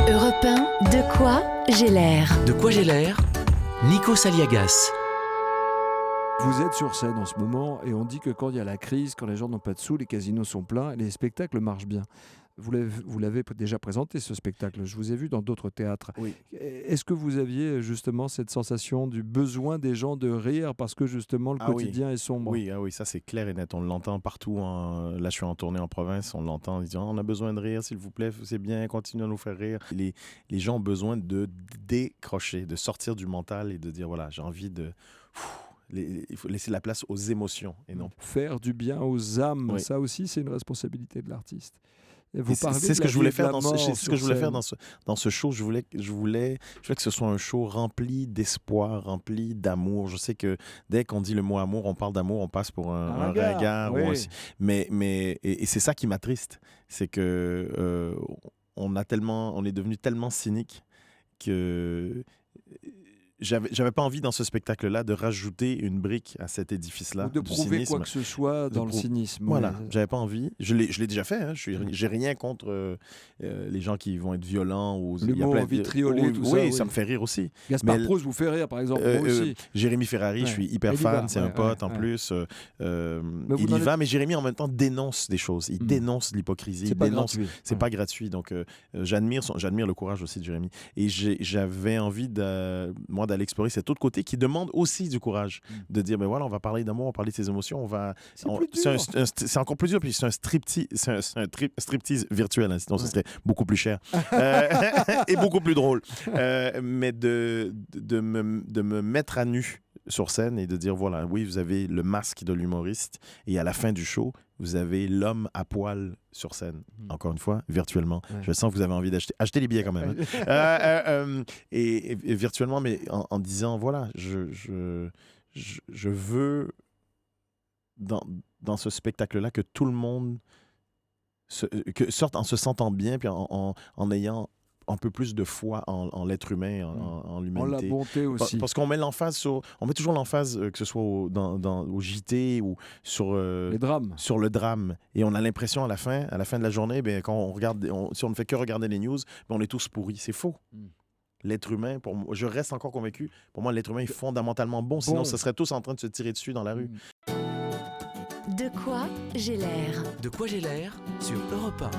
Europe 1, de quoi j'ai l'air? De quoi j'ai l'air? Nikos Aliagas. Vous êtes sur scène en ce moment et on dit que quand il y a la crise, quand les gens n'ont pas de sous, les casinos sont pleins et les spectacles marchent bien. Vous l'avez déjà présenté, ce spectacle. Je vous ai vu dans d'autres théâtres. Oui. Est-ce que vous aviez justement cette sensation du besoin des gens de rire parce que justement le quotidien est sombre? Oui, ça c'est clair et net. On l'entend partout. Là, je suis en tournée en province. On l'entend. Ils disent on a besoin de rire, s'il vous plaît. C'est bien, continuez à nous faire rire. Les gens ont besoin de décrocher, de sortir du mental et de dire voilà, j'ai envie de. Il faut laisser la place aux émotions et non. Faire du bien aux âmes, Oui. ça aussi c'est une responsabilité de l'artiste. C'est ce que je voulais faire dans ce show. Je voulais que ce soit un show rempli d'espoir, rempli d'amour. Je sais que dès qu'on dit le mot amour, on parle d'amour, on passe pour un ringard. Oui. Mais c'est ça qui m'attriste. C'est que on est devenu tellement cynique que j'avais pas envie dans ce spectacle-là de rajouter une brique à cet édifice-là. Ou de du prouver cynisme. quoi que ce soit dans le cynisme. Voilà, Oui. j'avais pas envie. Je l'ai déjà fait. Hein. J'ai rien contre les gens qui vont être violents. L'humour vitriolé, tout ça. Oui, ça me fait rire aussi. Gaspard Mais Proust vous fait rire, par exemple. Moi aussi. Jérémy Ferrari, je suis hyper fan. C'est un pote en plus. Il y va, mais Jérémy en même temps dénonce des choses. Il dénonce l'hypocrisie. C'est pas gratuit. C'est pas gratuit. Donc j'admire le courage aussi de Jérémy. Et j'avais envie moi d'aller explorer cet autre côté qui demande aussi du courage. De dire ben voilà, on va parler d'amour, on va parler de ses émotions, c'est encore plus dur, puis c'est un striptease virtuel, hein, sinon ce serait beaucoup plus cher et beaucoup plus drôle. Mais de me mettre à nu sur scène et de dire voilà, oui, vous avez le masque de l'humoriste et à la fin du show, vous avez l'homme à poil sur scène. Encore une fois, virtuellement. Ouais. Je sens que vous avez envie d'acheter les billets quand même. Hein. Et virtuellement, mais en disant voilà, je veux dans ce spectacle-là que tout le monde sorte en se sentant bien puis en ayant un peu plus de foi en l'être humain, en l'humanité. En la bonté aussi. Parce qu'on met toujours l'emphase, que ce soit au JT ou sur les drames. Sur le drame. Et on a l'impression à la fin de la journée, quand on regarde, si on ne fait que regarder les news, on est tous pourris. C'est faux. L'être humain, pour moi, je reste encore convaincu, pour moi, l'être humain est fondamentalement bon. Sinon, ce serait tous en train de se tirer dessus dans la rue. De quoi j'ai l'air? De quoi j'ai l'air sur Europe 1.